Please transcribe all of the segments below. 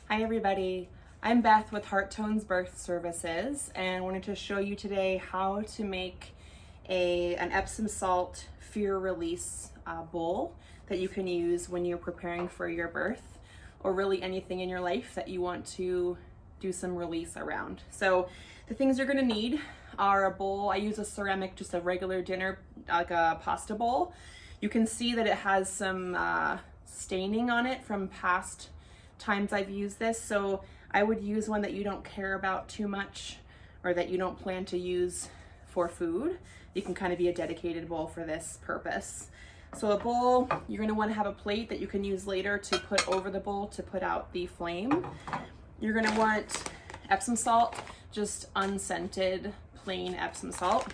Hi everybody, I'm Beth with Heart Tones Birth Services and wanted to show you today how to make an Epsom salt fear release bowl that you can use when you're preparing for your birth or really anything in your life that you want to do some release around. So the things you're going to need are a bowl. I use a ceramic, just a regular dinner, like a pasta bowl. You can see that it has some staining on it from past times I've used this, so I would use one that you don't care about too much or that you don't plan to use for food. You can kind of be a dedicated bowl for this purpose. So a bowl, you're going to want to have a plate that you can use later to put over the bowl to put out the flame. You're going to want Epsom salt, just unscented plain Epsom salt,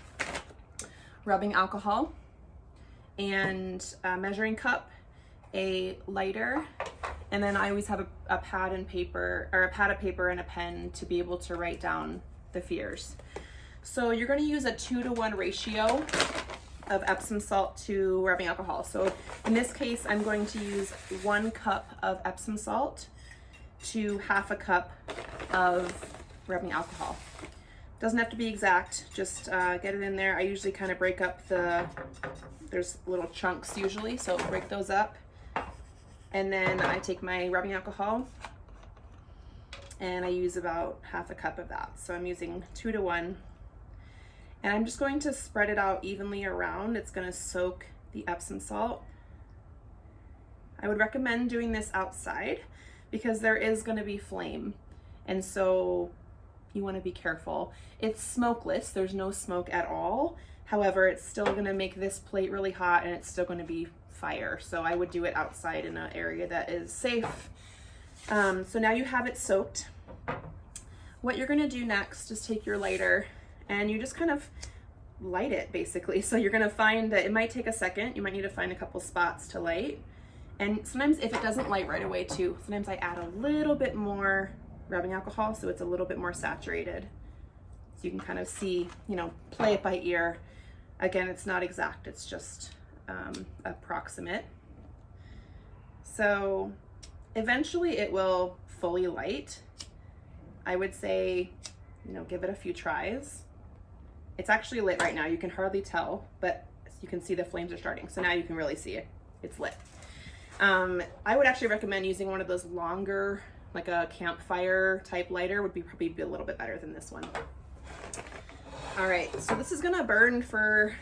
rubbing alcohol, and a measuring cup, a lighter, and then I always have a pad and paper, or a pad of paper and a pen to be able to write down the fears. So you're going to use a 2-to-1 ratio of Epsom salt to rubbing alcohol. So in this case, I'm going to use 1 cup of Epsom salt to half a cup of rubbing alcohol. Doesn't have to be exact, just get it in there. I usually kind of break up there's little chunks usually, so break those up. And then I take my rubbing alcohol and I use about half a cup of that. So I'm using 2-to-1. And I'm just going to spread it out evenly around. It's going to soak the Epsom salt. I would recommend doing this outside because there is going to be flame. And so you want to be careful. It's smokeless. There's no smoke at all. However, it's still going to make this plate really hot and it's still going to be fire. So I would do it outside in an area that is safe. So now you have it soaked. What you're going to do next is take your lighter and you just kind of light it basically. So you're going to find that it might take a second. You might need to find a couple spots to light. And sometimes if it doesn't light right away too, sometimes I add a little bit more rubbing alcohol so it's a little bit more saturated. So you can kind of see, play it by ear. Again, it's not exact, it's just approximate. So eventually it will fully light. I would say, give it a few tries. It's actually lit right now. You can hardly tell, but you can see the flames are starting. So now you can really see it. It's lit. I would actually recommend using one of those longer, like a campfire type lighter would probably be a little bit better than this one. All right, so this is gonna burn for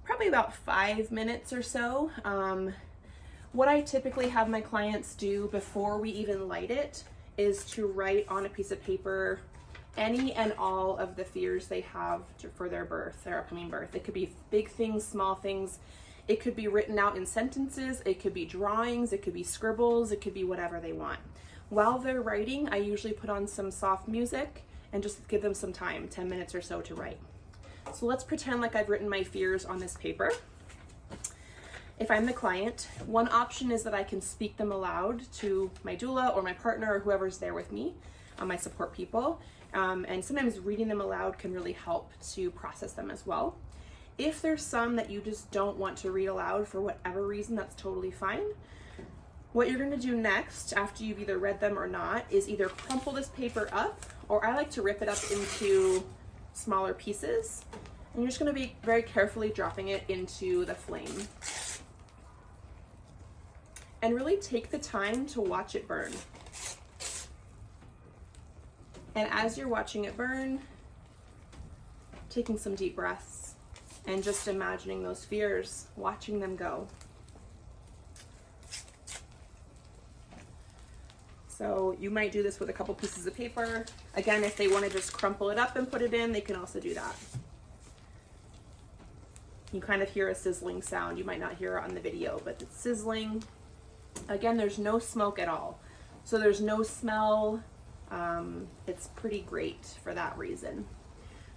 probably about 5 minutes or so. What I typically have my clients do before we even light it is to write on a piece of paper any and all of the fears they have for their birth, their upcoming birth. It could be big things, small things. It could be written out in sentences. It could be drawings. It could be scribbles. It could be whatever they want. While they're writing, I usually put on some soft music and just give them some time, 10 minutes or so to write. So let's pretend like I've written my fears on this paper. If I'm the client, one option is that I can speak them aloud to my doula or my partner or whoever's there with me, my support people. And sometimes reading them aloud can really help to process them as well. If there's some that you just don't want to read aloud for whatever reason, that's totally fine. What you're going to do next, after you've either read them or not, is either crumple this paper up, or I like to rip it up into smaller pieces. And you're just going to be very carefully dropping it into the flame. And really take the time to watch it burn. And as you're watching it burn, taking some deep breaths and just imagining those fears, watching them go. So you might do this with a couple pieces of paper. Again, if they want to just crumple it up and put it in, they can also do that. You kind of hear a sizzling sound. You might not hear it on the video, but it's sizzling. Again, there's no smoke at all. So there's no smell. It's pretty great for that reason.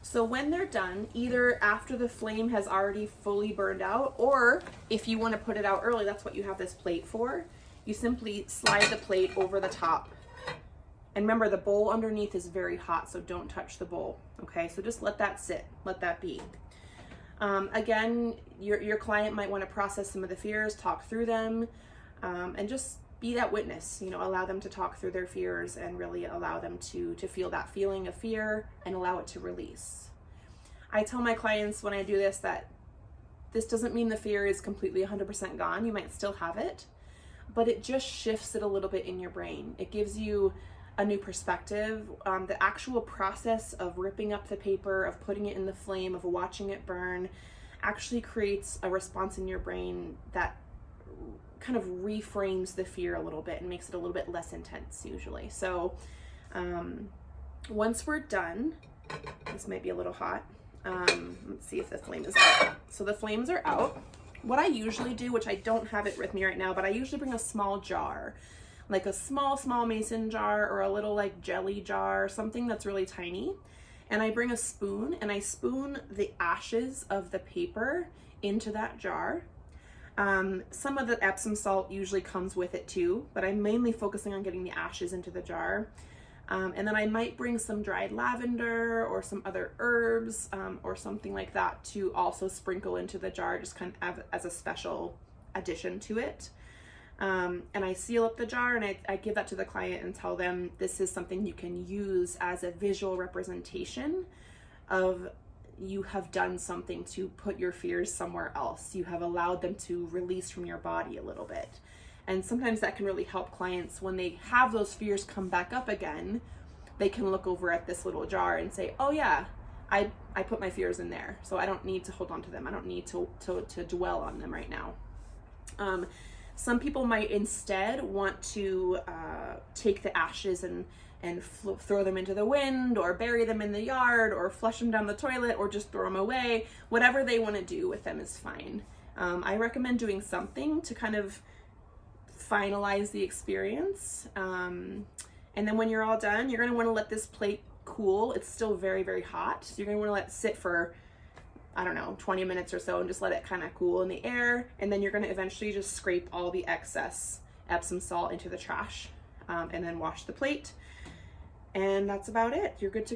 So when they're done, either after the flame has already fully burned out, or if you want to put it out early, that's what you have this plate for. You simply slide the plate over the top. And remember, the bowl underneath is very hot, so don't touch the bowl, okay? So just let that sit, let that be. Again, your client might want to process some of the fears, talk through them, and just be that witness, you know, allow them to talk through their fears and really allow them to feel that feeling of fear and allow it to release. I tell my clients when I do this that this doesn't mean the fear is completely 100% gone. You might still have it, but it just shifts it a little bit in your brain. It gives you a new perspective. The actual process of ripping up the paper, of putting it in the flame, of watching it burn, actually creates a response in your brain that kind of reframes the fear a little bit and makes it a little bit less intense usually. So once we're done, this might be a little hot. Let's see if the flame is out. So the flames are out. What I usually do, which I don't have it with me right now, but I usually bring a small jar, like a small mason jar or a little like jelly jar, something that's really tiny. And I bring a spoon and I spoon the ashes of the paper into that jar. Some of the Epsom salt usually comes with it too, but I'm mainly focusing on getting the ashes into the jar. And then I might bring some dried lavender or some other herbs or something like that to also sprinkle into the jar, just kind of as a special addition to it. And I seal up the jar and I give that to the client and tell them this is something you can use as a visual representation of you have done something to put your fears somewhere else. You have allowed them to release from your body a little bit. And sometimes that can really help clients when they have those fears come back up again. They can look over at this little jar and say, oh yeah, I put my fears in there, so I don't need to hold on to them. I don't need to dwell on them right now. Some people might instead want to take the ashes and throw them into the wind or bury them in the yard or flush them down the toilet or just throw them away. Whatever they want to do with them is fine. I recommend doing something to kind of finalize the experience. And then when you're all done, you're going to want to let this plate cool. It's still very, very hot. So you're going to want to let it sit for, I don't know, 20 minutes or so and just let it kind of cool in the air. And then you're going to eventually just scrape all the excess Epsom salt into the trash and then wash the plate. And that's about it. You're good to